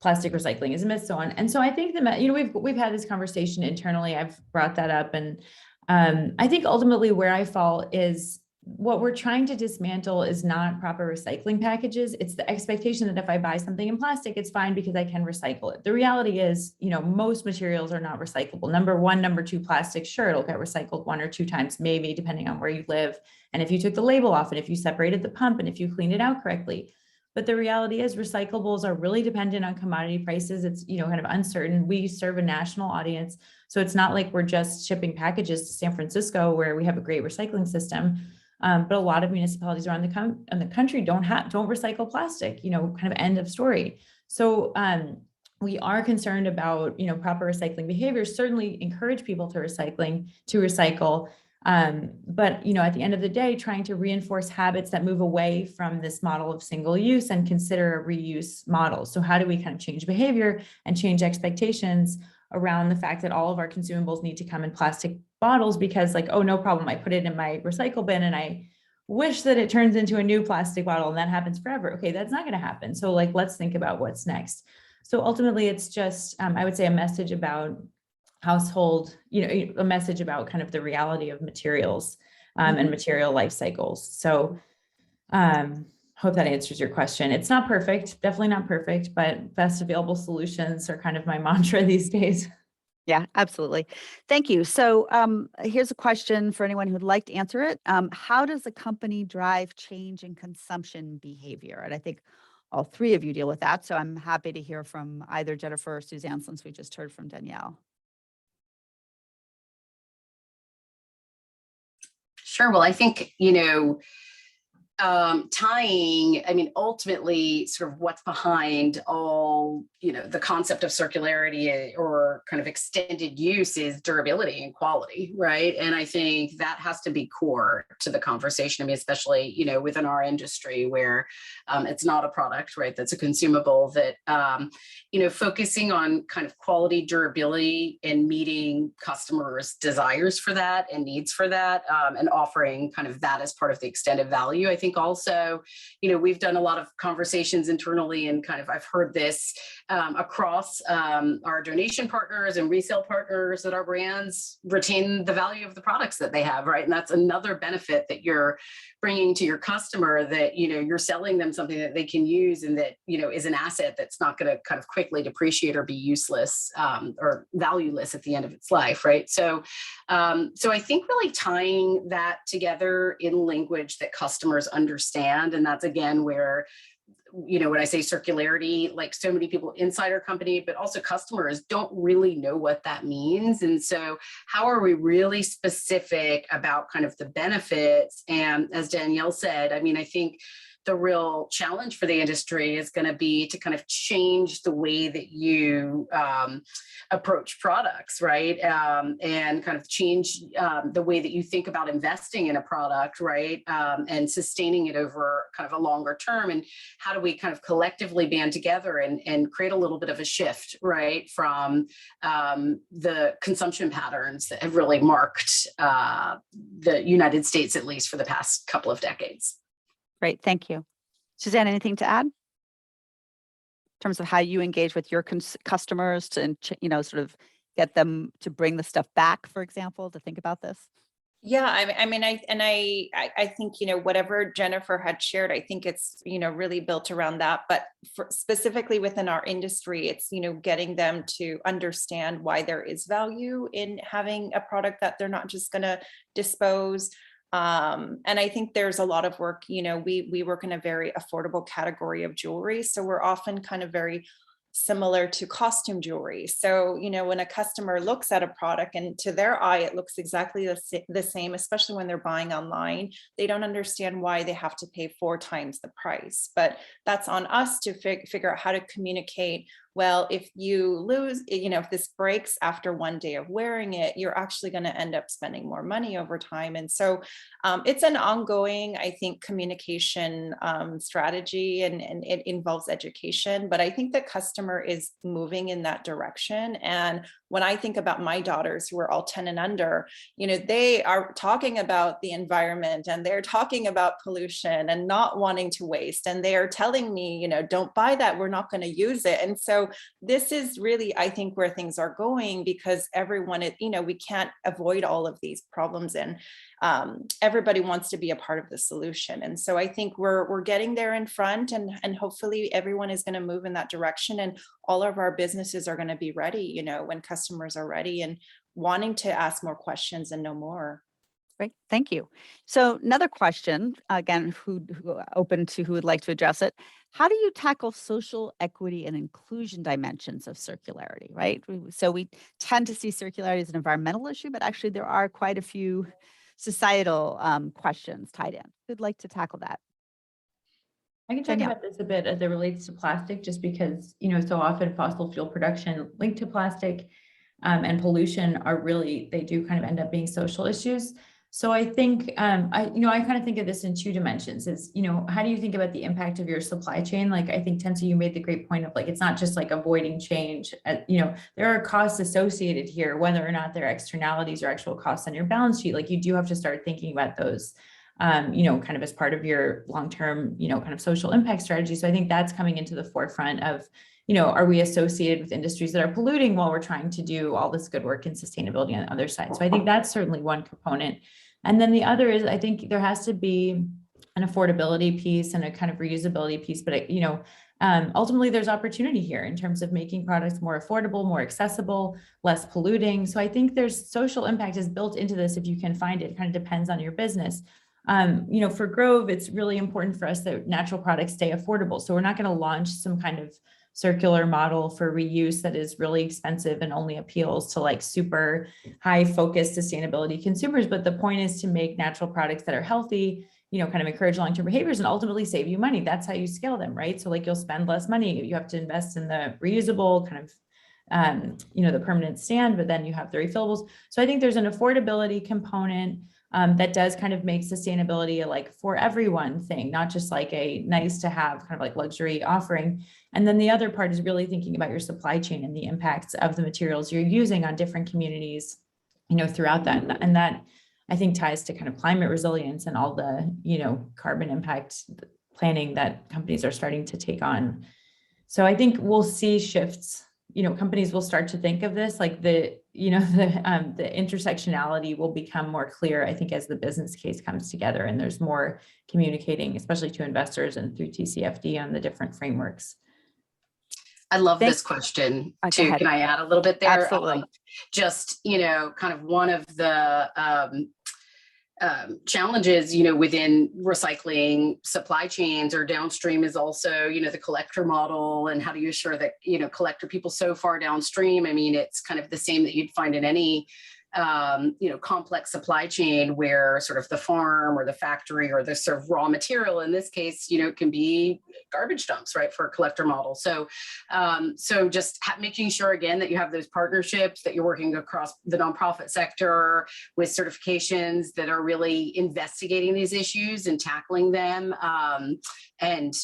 [SPEAKER 5] Plastic recycling is a myth, so on. And so I think that, we've had this conversation internally. I've brought that up. And I think ultimately where I fall is what we're trying to dismantle is not proper recycling packages. It's the expectation that if I buy something in plastic, it's fine because I can recycle it. The reality is, most materials are not recyclable. Number one, number two, plastic, sure, it'll get recycled 1 or 2 times, maybe, depending on where you live. And if you took the label off, and if you separated the pump, and if you cleaned it out correctly. But the reality is recyclables are really dependent on commodity prices. It's, kind of uncertain. We serve a national audience. So it's not like we're just shipping packages to San Francisco where we have a great recycling system. But a lot of municipalities around the country don't recycle plastic, kind of end of story. So we are concerned about, proper recycling behaviors, certainly encourage people to recycle. But, at the end of the day, trying to reinforce habits that move away from this model of single use and consider a reuse model. So how do we kind of change behavior and change expectations around the fact that all of our consumables need to come in plastic bottles, because like, oh, no problem, I put it in my recycle bin and I wish that it turns into a new plastic bottle and that happens forever. Okay, that's not going to happen. So like, let's think about what's next. So ultimately it's just, I would say a message about household, a message about kind of the reality of materials and material life cycles. So hope that answers your question. It's not perfect, definitely not perfect, but best available solutions are kind of my mantra these days.
[SPEAKER 2] Yeah, absolutely. Thank you. So here's a question for anyone who'd like to answer it. How does a company drive change in consumption behavior? And I think all three of you deal with that. So I'm happy to hear from either Jennifer or Suzanne, since we just heard from Danielle.
[SPEAKER 3] Sure. Well, I think, tying, ultimately sort of what's behind all, the concept of circularity or kind of extended use is durability and quality, right? And I think that has to be core to the conversation. Especially, within our industry where it's not a product, right? That's a consumable that, focusing on kind of quality, durability, and meeting customers' desires for that and needs for that, and offering kind of that as part of the extended value. I think also, we've done a lot of conversations internally and kind of I've heard this across our donation partners and resale partners that our brands retain the value of the products that they have, right? And that's another benefit that you're bringing to your customer, that, you're selling them something that they can use and that, is an asset that's not going to kind of quickly depreciate or be useless or valueless at the end of its life, right? So I think really tying that together in language that customers understand, and that's again where, when I say circularity, like so many people inside our company, but also customers don't really know what that means. And so how are we really specific about kind of the benefits? And as Danielle said, I think the real challenge for the industry is going to be to kind of change the way that you approach products, right? And kind of change the way that you think about investing in a product, right? And sustaining it over kind of a longer term. And how do we kind of collectively band together and create a little bit of a shift, right? From the consumption patterns that have really marked the United States, at least for the past couple of decades.
[SPEAKER 2] Great, thank you. Suzanne, anything to add in terms of how you engage with your customers to, sort of get them to bring the stuff back, for example, to think about this?
[SPEAKER 4] Yeah, I think, whatever Jennifer had shared, I think it's, really built around that. But specifically within our industry, it's, getting them to understand why there is value in having a product that they're not just going to dispose. And I think there's a lot of work, we work in a very affordable category of jewelry. So we're often kind of very similar to costume jewelry. So, when a customer looks at a product and to their eye, it looks exactly the same, especially when they're buying online, they don't understand why they have to pay 4 times the price. But that's on us to figure out how to communicate. Well, if you lose, if this breaks after 1 day of wearing it, you're actually going to end up spending more money over time. And so it's an ongoing, I think, communication strategy, and it involves education. But I think the customer is moving in that direction. And when I think about my daughters, who are all 10 and under, they are talking about the environment and they're talking about pollution and not wanting to waste. And they are telling me, don't buy that, we're not going to use it. And so this is really, I think, where things are going, because everyone, we can't avoid all of these problems, and everybody wants to be a part of the solution. And so I think we're getting there in front, and hopefully everyone is going to move in that direction, and all of our businesses are going to be ready, when customers are ready and wanting to ask more questions and know more.
[SPEAKER 2] Great, thank you. So another question, again, who open to who would like to address it. How do you tackle social equity and inclusion dimensions of circularity, right? So we tend to see circularity as an environmental issue, but actually there are quite a few societal questions tied in. Who'd like to tackle that?
[SPEAKER 5] I can talk about this a bit as it relates to plastic, just because, so often fossil fuel production linked to plastic and pollution are really, they do kind of end up being social issues. So I think, I kind of think of this in 2 dimensions. Is, how do you think about the impact of your supply chain? Like, I think, Tensa, you made the great point of, like, it's not just like avoiding change. There are costs associated here, whether or not they're externalities or actual costs on your balance sheet. Like, you do have to start thinking about those. kind of as part of your long-term, kind of social impact strategy. So I think that's coming into the forefront of, are we associated with industries that are polluting while we're trying to do all this good work in sustainability on the other side? So I think that's certainly one component. And then the other is, I think there has to be an affordability piece and a kind of reusability piece, but ultimately there's opportunity here in terms of making products more affordable, more accessible, less polluting. So I think there's social impact is built into this if you can find it. It kind of depends on your business. For Grove, it's really important for us that natural products stay affordable. So we're not going to launch some kind of circular model for reuse that is really expensive and only appeals to like super high focused sustainability consumers. But the point is to make natural products that are healthy, kind of encourage long-term behaviors and ultimately save you money. That's how you scale them, right? So like you'll spend less money. You have to invest in the reusable kind of, the permanent stand, but then you have the refillables. So I think there's an affordability component that does kind of make sustainability a like for everyone thing, not just like a nice to have kind of like luxury offering. And then the other part is really thinking about your supply chain and the impacts of the materials you're using on different communities, throughout that. And that I think ties to kind of climate resilience and all the, carbon impact planning that companies are starting to take on. So I think we'll see shifts, companies will start to think of this like the intersectionality will become more clear, I think, as the business case comes together and there's more communicating, especially to investors and through TCFD on the different frameworks.
[SPEAKER 3] I love this question too. Can I add a little bit there?
[SPEAKER 2] Absolutely.
[SPEAKER 3] Just, kind of one of the challenges, within recycling supply chains or downstream is also, the collector model and how do you assure that, collector people so far downstream. I mean, it's kind of the same that you'd find in any complex supply chain where sort of the farm or the factory or the sort of raw material in this case, can be garbage dumps, right, for a collector model. So, just making sure again that you have those partnerships, that you're working across the nonprofit sector with certifications that are really investigating these issues and tackling them. And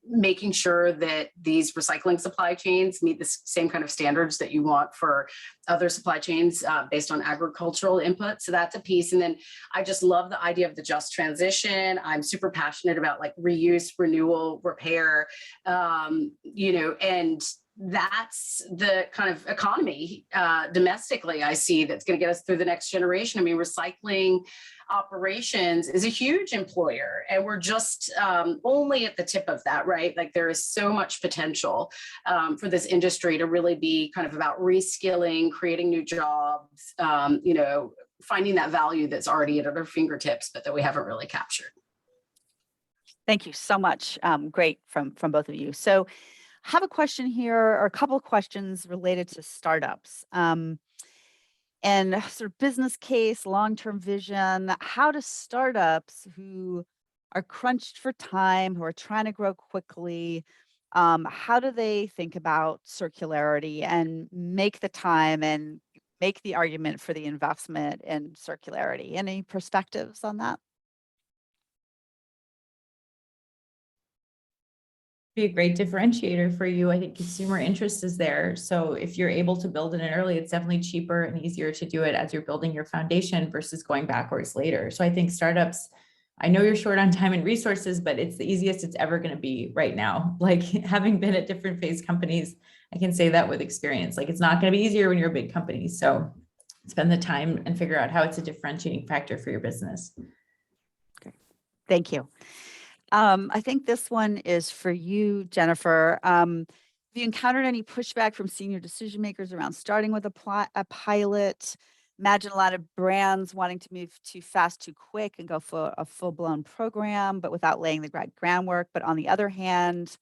[SPEAKER 3] making sure that these recycling supply chains meet the same kind of standards that you want for other supply chains based on agricultural input. So that's a piece. And then I just love the idea of the just transition. I'm super passionate about like reuse, renewal, repair, and that's the kind of economy domestically I see that's going to get us through the next generation. I mean, recycling operations is a huge employer and we're just only at the tip of that, right? Like there is so much potential for this industry to really be kind of about reskilling, creating new jobs, finding that value that's already at our fingertips, but that we haven't really captured.
[SPEAKER 2] Thank you so much. Great from both of you. So I have a question here, or a couple of questions related to startups. And sort of business case, long-term vision. How do startups who are crunched for time, who are trying to grow quickly, how do they think about circularity and make the time and make the argument for the investment in circularity? Any perspectives on that?
[SPEAKER 5] Be a great differentiator for you. I think consumer interest is there. So if you're able to build it in early, it's definitely cheaper and easier to do it as you're building your foundation versus going backwards later. So I think startups, I know you're short on time and resources, but it's the easiest it's ever going to be right now. Like having been at different phase companies, I can say that with experience. Like it's not going to be easier when you're a big company. So spend the time and figure out how it's a differentiating factor for your business.
[SPEAKER 2] Okay. Thank you. I think this one is for you, Jennifer. Have you encountered any pushback from senior decision makers around starting with a pilot? Imagine a lot of brands wanting to move too fast, too quick and go for a full-blown program, but without laying the groundwork. But on the other hand,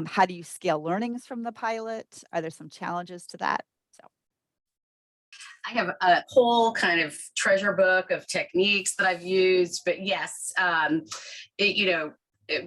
[SPEAKER 2] how do you scale learnings from the pilot? Are there some challenges to that?
[SPEAKER 3] I have a whole kind of treasure book of techniques that I've used, but yes,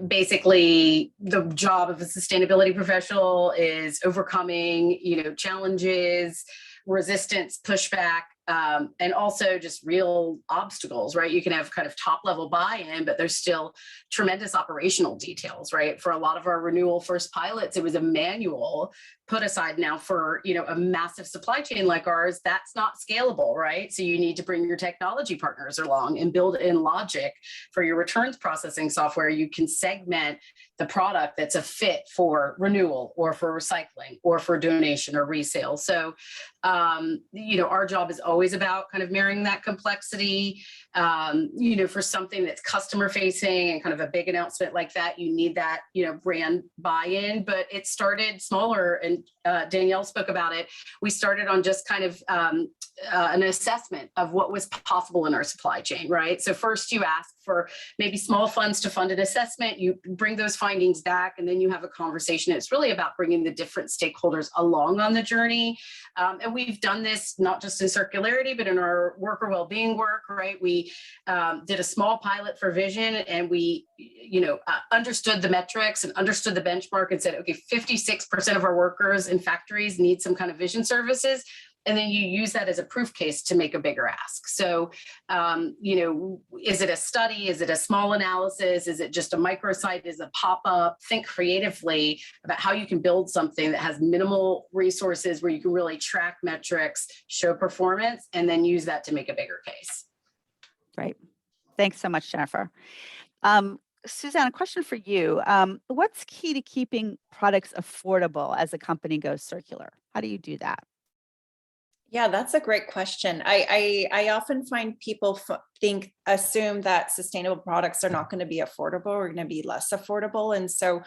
[SPEAKER 3] basically the job of a sustainability professional is overcoming, challenges, resistance, pushback, And also just real obstacles, right? You can have kind of top level buy-in, but there's still tremendous operational details, right? For a lot of our renewal first pilots, it was a manual put aside. Now for, a massive supply chain like ours, that's not scalable, right? So you need to bring your technology partners along and build in logic for your returns processing software. You can segment the product that's a fit for renewal or for recycling or for donation or resale. So, our job is always about kind of marrying that complexity. For something that's customer facing and kind of a big announcement like that, you need that, brand buy-in, but it started smaller, and Danielle spoke about it. We started on just kind of an assessment of what was possible in our supply chain, right? So first you ask for maybe small funds to fund an assessment, you bring those findings back, and then you have a conversation. It's really about bringing the different stakeholders along on the journey. And we've done this not just in circularity, but in our worker well-being work, right? We did a small pilot for vision, and we, understood the metrics and understood the benchmark and said, okay, 56% of our workers in factories need some kind of vision services. And then you use that as a proof case to make a bigger ask. So, is it a study? Is it a small analysis? Is it just a microsite? Is it a pop-up? Think creatively about how you can build something that has minimal resources where you can really track metrics, show performance, and then use that to make a bigger case.
[SPEAKER 2] Great. Thanks so much, Jennifer. Suzanne, a question for you. What's key to keeping products affordable as a company goes circular? How do you do that?
[SPEAKER 4] Yeah, that's a great question. I often find people assume that sustainable products are not going to be affordable or going to be less affordable. And so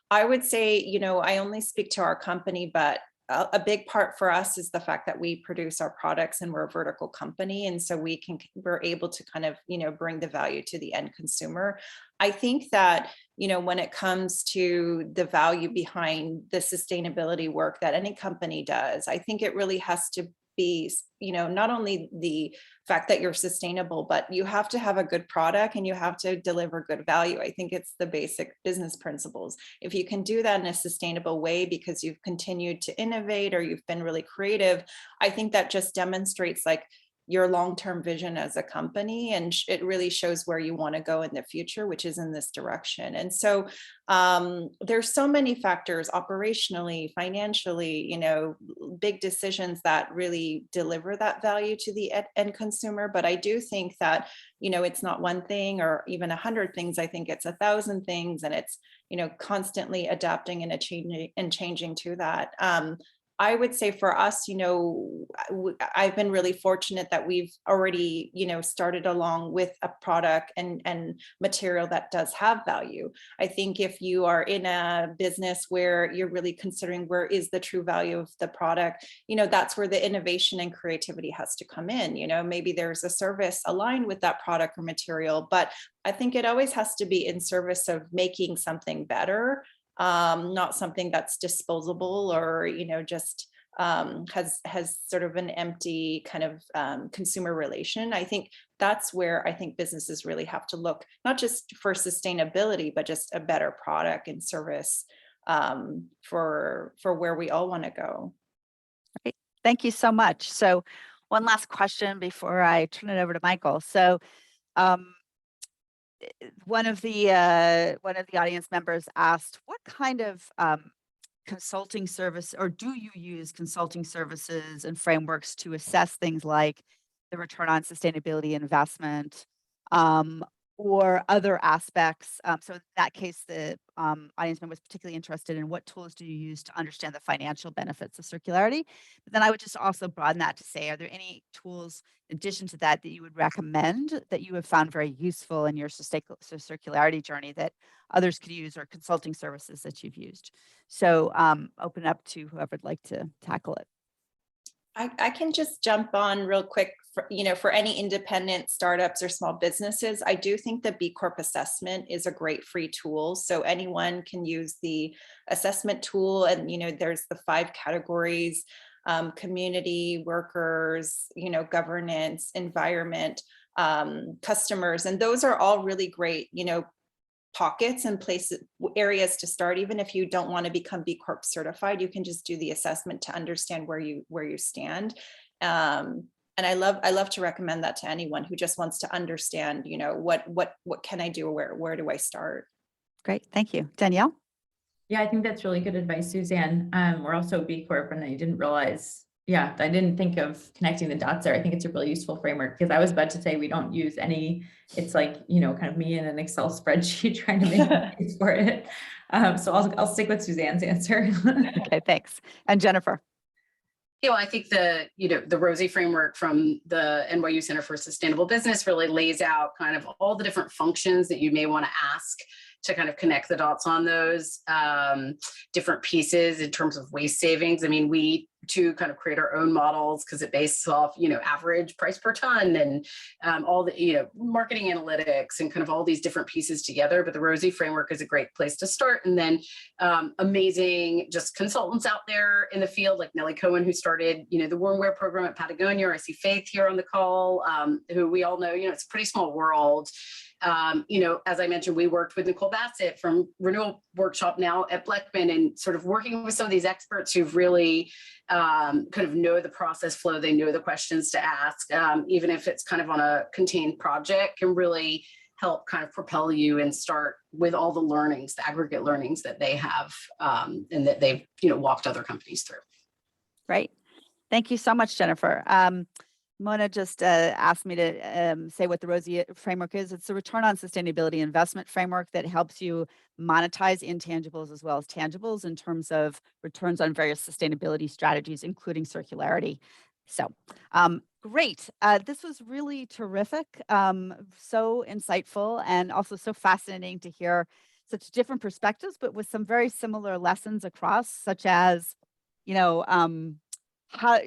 [SPEAKER 4] I would say, I only speak to our company, but a big part for us is the fact that we produce our products and we're a vertical company. And so we're able to kind of, bring the value to the end consumer. I think that, when it comes to the value behind the sustainability work that any company does, I think it really has to be, not only the fact that you're sustainable, but you have to have a good product and you have to deliver good value. I think it's the basic business principles. If you can do that in a sustainable way because you've continued to innovate or you've been really creative, I think that just demonstrates your long-term vision as a company, and it really shows where you want to go in the future, which is in this direction. And so there's so many factors operationally, financially, big decisions that really deliver that value to the end consumer. But I do think that, it's not one thing or even 100 things. I think it's 1,000 things, and it's, constantly adapting and changing to that. I would say for us, I've been really fortunate that we've already, started along with a product and material that does have value. I think if you are in a business where you're really considering where is the true value of the product, that's where the innovation and creativity has to come in. Maybe there's a service aligned with that product or material, but I think it always has to be in service of making something better. Not something that's disposable or, just has sort of an empty kind of consumer relation. I think that's where I think businesses really have to look, not just for sustainability, but just a better product and service for where we all want to go.
[SPEAKER 2] Great. Thank you so much. So one last question before I turn it over to Michael. So one of the audience members asked, what kind of consulting service, or do you use consulting services and frameworks to assess things like the return on sustainability investment or other aspects? So in that case, the audience member was particularly interested in what tools do you use to understand the financial benefits of circularity? But then I would just also broaden that to say, are there any tools in addition to that that you would recommend that you have found very useful in your circularity journey that others could use, or consulting services that you've used? So open up to whoever would like to tackle it.
[SPEAKER 4] I can just jump on real quick for any independent startups or small businesses. I do think the B Corp assessment is a great free tool. So anyone can use the assessment tool, and there's the 5 categories: community, workers, governance, environment, customers, and those are all really great, pockets and places, areas to start. Even if you don't want to become B Corp certified, you can just do the assessment to understand where you stand. And I love to recommend that to anyone who just wants to understand, you know, what can I do? Where do I start?
[SPEAKER 2] Great. Thank you. Danielle?
[SPEAKER 5] Yeah, I think that's really good advice, Suzanne. We're also B Corp, and I didn't realize, yeah, I didn't think of connecting the dots there. I think it's a really useful framework, because I was about to say we don't use any, it's like, you know, kind of me in an Excel spreadsheet trying to make a case for it. So I'll stick with Suzanne's answer.
[SPEAKER 2] Okay, thanks. And Jennifer?
[SPEAKER 3] You know, I think the ROSI framework from the NYU Center for Sustainable Business really lays out kind of all the different functions that you may want to ask to kind of connect the dots on those different pieces in terms of waste savings. I mean, we too kind of create our own models because it bases off, you know, average price per ton and all the, you know, marketing analytics and kind of all these different pieces together. But the ROSI framework is a great place to start. And then amazing just consultants out there in the field, like Nellie Cohen, who started, you know, the wormware program at Patagonia. Or I see Faith here on the call, who we all know, you know, it's a pretty small world. You know, as I mentioned, we worked with Nicole Bassett from Renewal Workshop now at Bleckman, and sort of working with some of these experts who've really kind of know the process flow. They know the questions to ask, even if it's kind of on a contained project, can really help kind of propel you and start with all the learnings, the aggregate learnings that they have and that they've, you know, walked other companies through.
[SPEAKER 2] Right. Thank you so much, Jennifer. Mona just asked me to say what the ROSI framework is. It's a return on sustainability investment framework that helps you monetize intangibles as well as tangibles in terms of returns on various sustainability strategies, including circularity. So great. This was really terrific, so insightful, and also so fascinating to hear such different perspectives, but with some very similar lessons across, such as, you know, how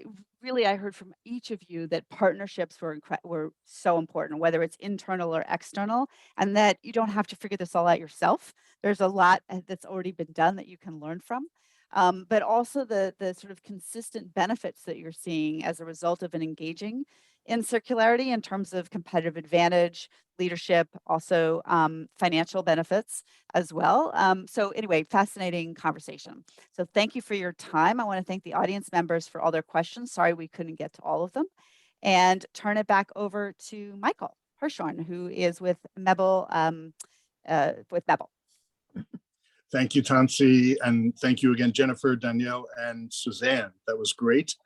[SPEAKER 2] really I heard from each of you that partnerships were so important, whether it's internal or external, and that you don't have to figure this all out yourself. There's a lot that's already been done that you can learn from, but also the sort of consistent benefits that you're seeing as a result of an engaging in circularity in terms of competitive advantage, leadership, also financial benefits as well. So anyway, fascinating conversation. So thank you for your time. I want to thank the audience members for all their questions. Sorry we couldn't get to all of them. And turn it back over to Michael Hirschhorn, who is with mebl.
[SPEAKER 6] Thank you, Tansi, and thank you again, Jennifer, Danielle, and Suzanne. That was great.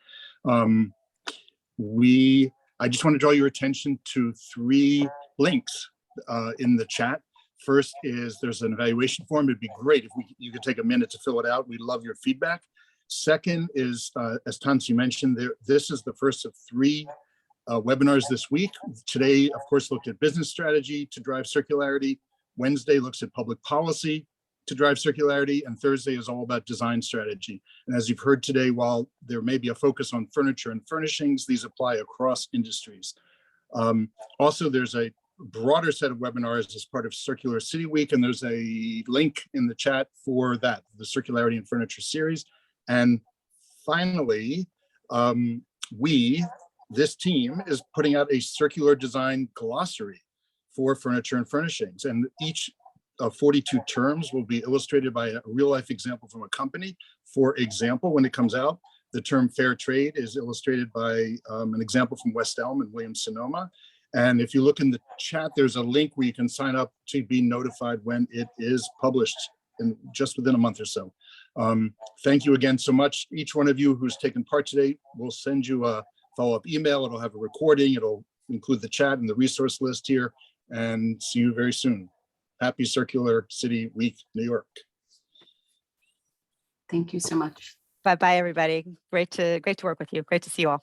[SPEAKER 6] I just want to draw your attention to 3 links in the chat. First is there's an evaluation form. It'd be great if you could take a minute to fill it out. We'd love your feedback. Second is, as Tansi mentioned, this is the first of 3 webinars this week. Today, of course, looked at business strategy to drive circularity. Wednesday looks at public policy to drive circularity, and Thursday is all about design strategy. And as you've heard today, while there may be a focus on furniture and furnishings, these apply across industries. Also, there's a broader set of webinars as part of Circular City Week, and there's a link in the chat for that, the Circularity in Furniture series. And finally, this team is putting out a circular design glossary for furniture and furnishings, and each of 42 terms will be illustrated by a real life example from a company. For example, when it comes out, the term fair trade is illustrated by an example from West Elm and Williams-Sonoma. And if you look in the chat, there's a link where you can sign up to be notified when it is published in just within a month or so. Thank you again so much. Each one of you who's taken part today, will send you a follow-up email. It'll have a recording. It'll include the chat and the resource list here, and see you very soon. Happy Circular City Week, New York.
[SPEAKER 3] Thank you so much.
[SPEAKER 2] Bye-bye, everybody. Great to work with you. Great to see you all.